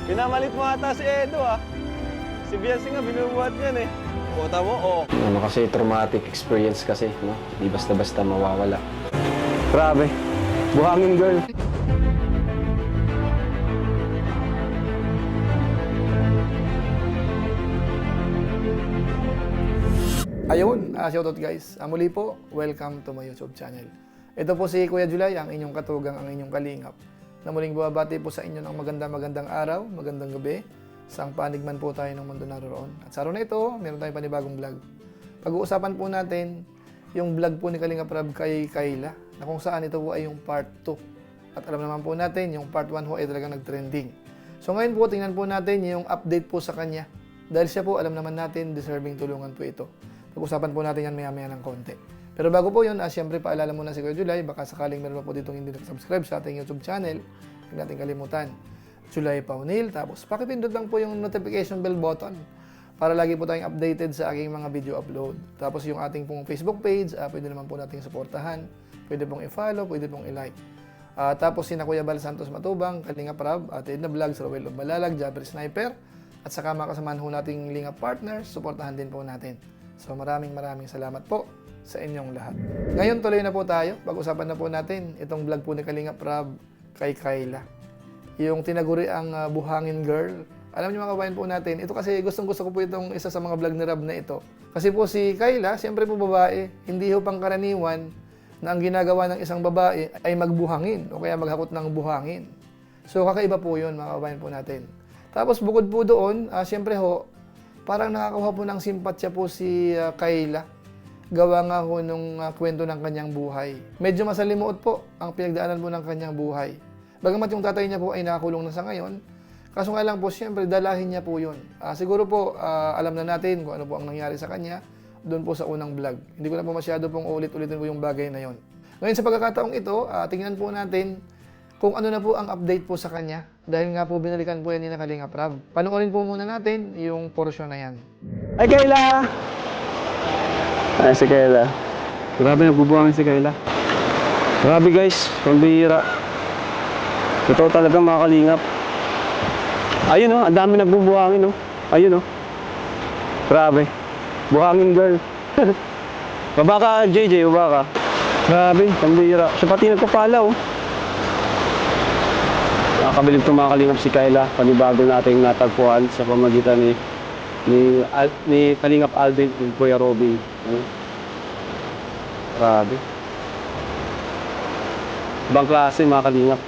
Pinamalit mo ata si Edo ah. Si Biansi nga, binubuhat yan eh. Kota mo, oo. Ano kasi, traumatic experience kasi, no? Di basta-basta mawawala. Grabe. Buhangin girl. Ayun, shoutout guys. Muli po, welcome to my YouTube channel. Ito po si Kuya Julay, ang inyong katugang, ang inyong kalingap. Na muling bumabati po sa inyo ng magandang araw, magandang gabi. Saang panig man po tayo ng mundo naroon. At sa araw na ito, meron tayong panibagong vlog. Pag-uusapan po natin yung vlog po ni Kalingap Rab kay Kayla, na kung saan ito po ay yung part 2. At alam naman po natin, yung part 1 po ay talagang nag-trending. So ngayon po, tingnan po natin yung update po sa kanya. Dahil siya po, alam naman natin, deserving tulungan po ito. Pag-usapan po natin yan maya-maya ng konti. Pero bago po yun, siyempre paalala muna si Kuya Julay, baka sakaling meron pa po ditong hindi nakasubscribe sa ating YouTube channel, huwag natin kalimutan. Julay Paunil, tapos pakipindot lang po yung notification bell button para lagi po tayong updated sa aking mga video upload. Tapos yung ating pong Facebook page, pwede naman po nating suportahan, pwede pong i-follow, pwede pong i-like. Tapos sina Kuya Bal Santos Matubang, Kalingap Rab, Ate Edna Vlogs, Rowel of Malalag, Jabber Sniper, at saka mga kasamahan ho nating Lingap partners, suportahan din po natin. So maraming salamat po sa inyong lahat. Ngayon tuloy na po tayo, pag-usapan na po natin itong vlog po ni Kalingap Rab kay Kayla. Yung tinaguri ang buhangin girl. Alam niyo mga kabayan po natin, ito kasi gustong-gusto ko po itong isa sa mga vlog ni Rab na ito. Kasi po si Kayla, siyempre po babae, hindi ho pangkaraniwan na ang ginagawa ng isang babae ay magbuhangin o kaya maghakot ng buhangin. So kakaiba po yun mga kabayan po natin. Tapos bukod po doon, siyempre ho, parang nakakakuha po ng simpatsya po si Kayla. Gawa nga ho nung kwento ng kanyang buhay. Medyo masalimuot po ang pinagdaanan po ng kanyang buhay. Bagamat yung tatay niya po ay nakakulong na sa ngayon, kaso nga lang po, siyempre, dalahin niya po yun. Siguro po, alam na natin kung ano po ang nangyari sa kanya doon po sa unang vlog. Hindi ko na po masyado pong ulit-ulitin po yung bagay na yon. Ngayon sa pagkakataong ito, tingnan po natin kung ano na po ang update po sa kanya. Dahil nga po binalikan po yan ni Kalingap Rab. Panoorin po muna natin yung portion na yan. Ay, Kayla! Ay, si Kayla. Grabe, nagbubuhangin si Kayla. Grabe guys, pambihira. Totoo talaga mga kalingap. Ayun oh, ang dami nagbubuhangin oh. Ayun oh. Grabe. Buhangin girl. Baba ka, JJ, baba ka. Grabe, pambihira. Siya pati nagpapala oh. Nakakabilib itong mga kalingap si Kayla. Panibago nating natagpuan sa pamagitan ni Kalingap Alvin and Kuya Robin. Grabe. Ibang klase mga kalingap.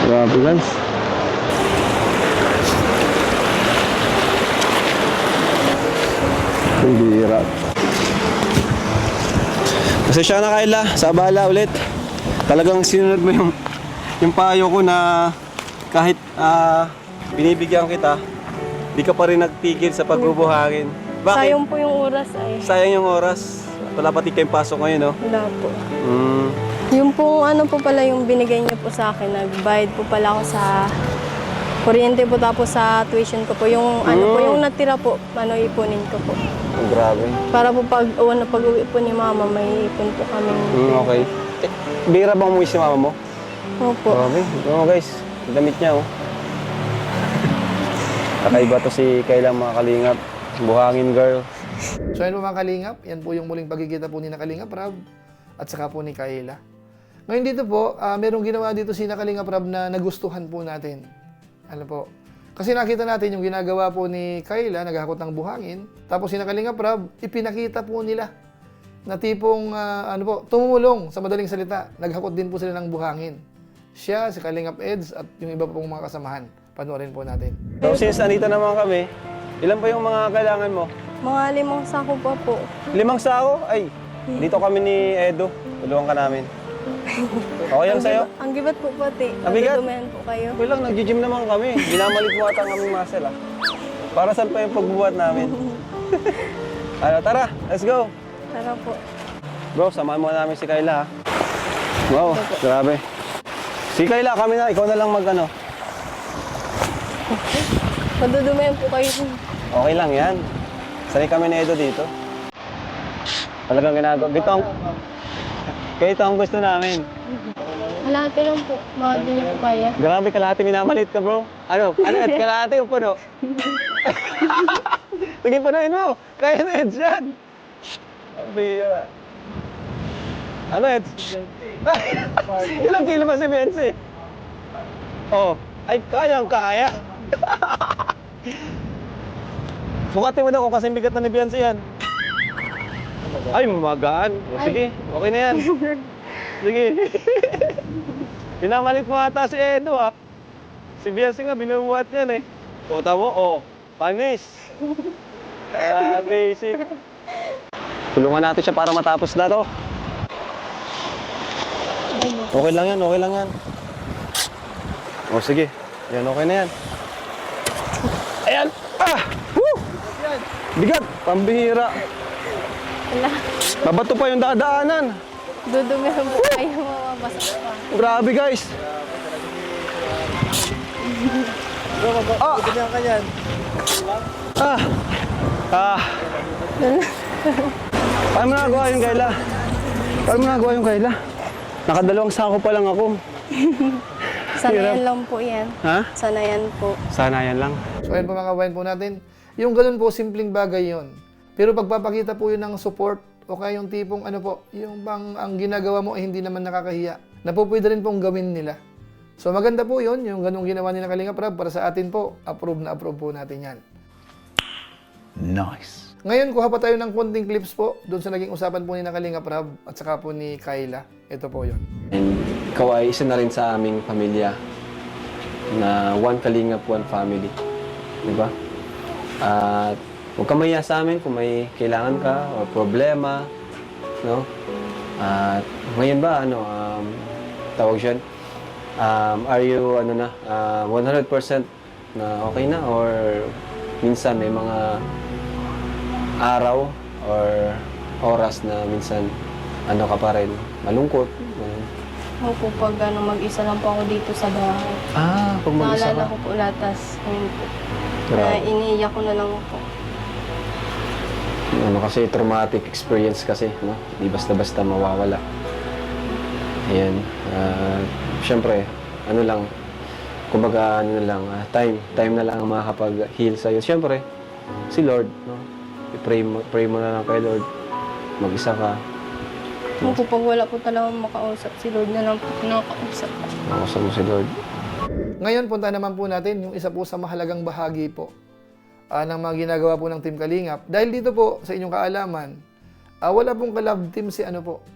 Grabe guys. Pambihira. Kasi siya na Kayla, sa abala ulit. Talagang sinunod mo yung payo ko na kahit binibigyan kita, di ka pa rin nagtigil sa pagbubuhangin. Bakit? Sayang po yung oras ay. Sayang yung oras. Wala pati kayong pasok ngayon, no? Wala po. Yung po ano po pala yung binigay niyo po sa akin, nagbayad po pala ako sa kuryente po tapos sa tuition ko po. Yung ano po, yung natira po, ipunin ko po. Grabe. Para po pag-uwi po ni mama, may ipon po kami. Okay. Bira bang umuwi si mama mo? Opo. Grabe. Oo guys, damit niya oh. Kakaiba to si Kayla mga kalingap. Buhangin girl. So ayun po mga Kalingap, yan po yung muling pagkikita po ni Kalingap Rab at saka po ni Kayla. Ngayon dito po, merong ginawa dito si Kalingap Rab na nagustuhan po natin. Ano po? Kasi nakita natin yung ginagawa po ni Kayla, naghahakot ng buhangin. Tapos si Kalingap Rab, ipinakita po nila na tipong tumulong sa madaling salita. Naghakot din po sila ng buhangin. Siya, si Kalingap Eds at yung iba pong mga kasamahan. Panoorin po natin. So since andito naman kami, ilan pa yung mga kailangan mo? Mga 5 sako pa po. 5 sako? Ay, dito kami ni Edo. Tulungan ka namin. Okay lang sa'yo? Ang gibat po pati. Mabigat? Madudumihan po kayo. Okay lang, nag-gym naman kami. Binamalit mo ata ang aming muscle ah. Para saan pa yung pagbubuhat namin? Tara, let's go! Tara po. Bro, samahan mo namin si Kayla ha. Wow, grabe. Si Kayla, kami na. Ikaw na lang Madudumihan po kayo. Okay lang yan. Sanay kami na Edo dito. Talagang ginagawa. Ganito ang gusto namin. Kalahati lang po. Mahal din po kaya. Grabe, kalahati minamalit ka, bro. Ano, Ed? Kalahati o puno? Sige, punuin mo. Kaya na, Ed, yan. Sabi, ano, Ed? Ilang kilo ba si Benzi? Oh, ay, kaya. Sukatin mo na kung kasing bigat na ni Beyonce yan. Ay, magaan. O, sige, okay na yan. Sige. Pinamalit mo ata si Edo, ah. Si Beyonce nga, binubuhat yan, eh. O, tamo, panis. Basic. Tulungan natin siya para matapos na to. Okay lang yan. O, sige. Yan, okay na yan. Ayan! Woo! Bigat! Pambihira. Wala. Mabato pa yung dadaanan. Dudumihan po kayo mamabasa pa. Grabe, guys. Paano mo nagawa yung Kayla? Nakadalawang sako pa lang ako. Sanayan lang po yan. Ha? Sanayan po. Sana yan lang. So ayun po mga kabayan po natin, yung ganun po, simpleng bagay yon. Pero pagpapakita po yun ng support o kaya yung tipong ano po, yung bang ang ginagawa mo ay hindi naman nakakahiya, na po pwede rin pong gawin nila. So maganda po yun, yung ganung ginawa nila Kalingap Rab, para sa atin po, approve na approve po natin yan. Nice. Ngayon, kuha pa tayo ng konting clips po doon sa naging usapan po ni Kalingap Rab at saka po ni Kayla. Ito po yun. And ikaw ay isa na rin sa aming pamilya na one Kalingap, one family. Diba? At huwag ka mahiya sa amin kung may kailangan ka o problema. No? At ngayon ba, tawag siya? Are you 100% na okay na? Or minsan may mga araw or oras na minsan ka pa rin, malungkot. Opo, pag mag-isa lang po ako dito sa bahay. Pag mag-isa Naalala ka. ko po latas. Ayun po. Grabe. Na iniiyak ko na lang po. Kasi traumatic experience kasi, no? Di basta-basta mawawala. Ayan. Siyempre, kumbaga, time na lang ang makakapag-heal sa'yo. Siyempre, si Lord, no? I-pray mo na lang kay Lord. Mag-isa ka. Opo, pag wala po talaga makausap, si Lord na lang po pinakausap. Makausap mo si Lord. Ngayon, punta naman po natin yung isa po sa mahalagang bahagi po ng mga ginagawa po ng Team Kalingap. Dahil dito po, sa inyong kaalaman, wala pong collab team si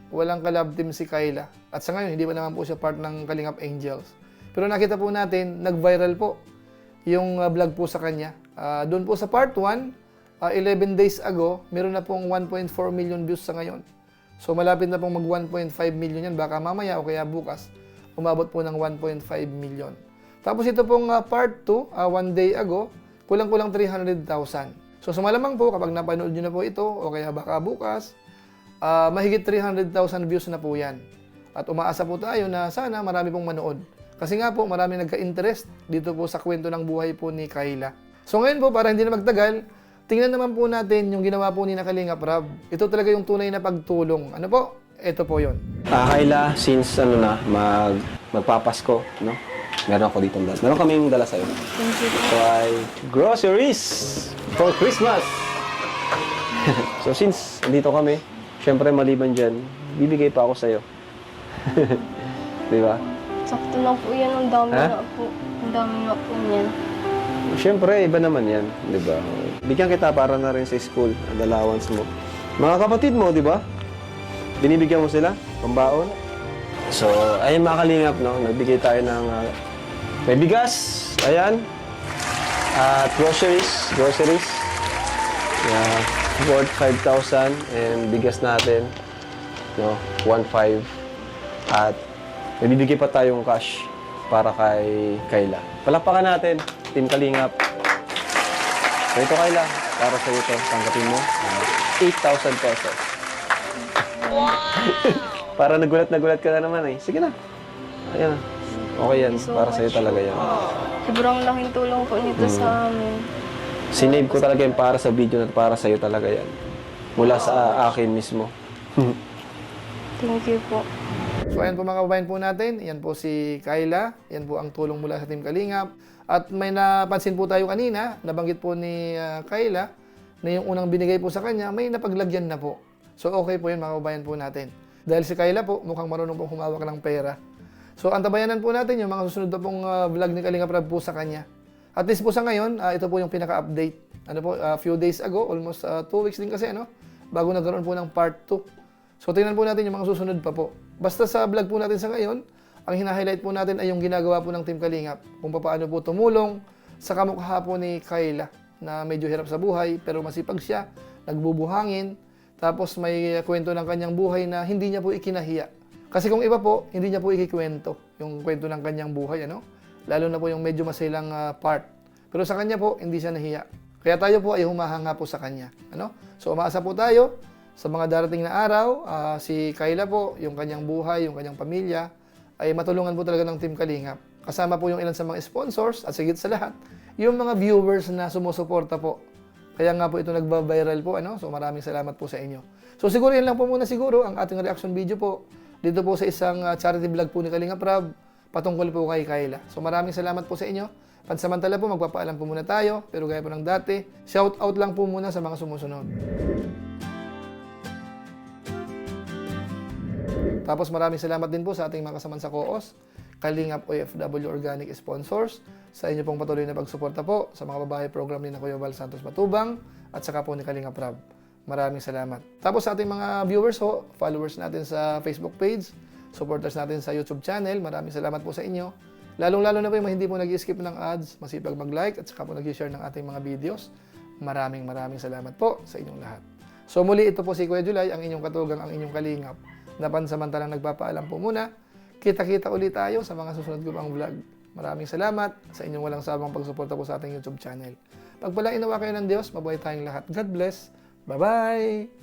walang collab team si Kayla. At sa ngayon, hindi pa naman po siya part ng Kalingap Angels. Pero nakita po natin, nag-viral po yung vlog po sa kanya. Doon po sa part 1, 11 days ago, meron na pong 1.4 million views sa ngayon. So malapit na pong mag 1.5 million yan. Baka mamaya o kaya bukas, umabot po ng 1.5 million. Tapos ito pong part 2, 1 day ago, kulang-kulang 300,000. So malamang po kapag napanood nyo na po ito o kaya baka bukas, mahigit 300,000 views na po yan. At umaasa po tayo na sana marami pong manood. Kasi nga po marami nagka-interest dito po sa kwento ng buhay po ni Kayla. So ngayon po para hindi na magtagal, tingnan naman po natin yung ginawa po ni Kalingap Rab. Ito talaga yung tunay na pagtulong. Ano po? Ito po yun. Kayla, since magpapasko, no? Meron ako dito dala. Meron kaming dala sa'yo. Thank you. So ay groceries for Christmas. So since dito kami, syempre maliban dyan, bibigay pa ako sa'yo. Di ba? Sakto lang po yan. Ang dami na po. Ang dami na po yan. Syempre, iba naman yan. Di ba? Bigyan kita para na rin sa school, ang allowance mo. Mga kapatid mo, di ba? Binibigyan mo sila, pambaon. So, ayun mga Kalingap, no? Nagbigay tayo ng may bigas, ayan. At groceries. Yeah, worth 5,000 and bigas natin, no? 1,500. At nagbibigay pa tayong cash para kay Kayla. Palakpakan natin, Team Kalingap. So ito Kayla, para sa ito, tanggapin mo 8,000 pesos. Wow! Para nagulat ka na naman eh. Sige na. Ayan. Okay yan. Thank you so Para sa'yo much. talaga yan. Sobrang laking tulong po nito sa amin. Sinave ko talaga yan para sa video na para sa'yo talaga yan. Mula sa akin mismo. Thank you po. So ayan po mga kababayan po natin, yan po si Kyla, yan po ang tulong mula sa Team Kalingap. At may napansin po tayo kanina, nabanggit po ni Kyla, na yung unang binigay po sa kanya, may napaglagyan na po. So okay po yun mga kababayan po natin. Dahil si Kyla po, mukhang marunong pong humawak ng pera. So antabayanan po natin yung mga susunod na pong vlog ni Kalingap Rab po sa kanya. At least po sa ngayon, ito po yung pinaka-update. Ano po, few days ago, almost 2 weeks din kasi, ano? Bago nagkaroon po ng part 2. So tingnan po natin yung mga susunod pa po. Basta sa vlog po natin sa ngayon, ang hina-highlight po natin ay yung ginagawa po ng Team Kalingap. Kung paano po tumulong sa kamukha po ni Kyla na medyo hirap sa buhay pero masipag siya, nagbubuhangin, tapos may kwento ng kanyang buhay na hindi niya po ikinahiya. Kasi kung iba po, hindi niya po ikikwento yung kwento ng kanyang buhay, ano? Lalo na po yung medyo masailang part. Pero sa kanya po, hindi siya nahiya. Kaya tayo po ay humahanga po sa kanya, ano? So umaasa po tayo sa mga darating na araw, si Kyla po, yung kanyang buhay, yung kanyang pamilya, ay matulungan po talaga ng Team Kalingap. Kasama po yung ilan sa mga sponsors at sigit sa lahat, yung mga viewers na sumusuporta po. Kaya nga po ito nagba-viral po, ano? So maraming salamat po sa inyo. So siguro yan lang po muna siguro ang ating reaction video po dito po sa isang charity vlog po ni Kalingap Rab patungkol po kay Kyla. So maraming salamat po sa inyo. Pansamantala po, magpapaalam po muna tayo. Pero gaya po ng dati, shout out lang po muna sa mga sumusunod. Tapos maraming salamat din po sa ating mga kasaman sa COOS, Kalingap OFW Organic Sponsors, sa inyo pong patuloy na pagsuporta po sa mga babae program ni na Kuya Val Santos Matubang at saka po ni Kalingap Rab. Maraming salamat. Tapos sa ating mga viewers ho, followers natin sa Facebook page, supporters natin sa YouTube channel, maraming salamat po sa inyo. Lalong-lalo na po yung hindi po nag-skip ng ads, masipag mag-like at saka po nag-share ng ating mga videos. Maraming salamat po sa inyong lahat. So muli ito po si Kuya Julay, ang inyong katugang, ang inyong kalingap, na pansamantalang nagpapaalam po muna. Kita-kita ulit tayo sa mga susunod ko pang vlog. Maraming salamat sa inyong walang sabang pagsuporta po sa ating YouTube channel. Pagpalain nawa kayo ng Diyos, mabuhay tayong lahat. God bless. Bye-bye!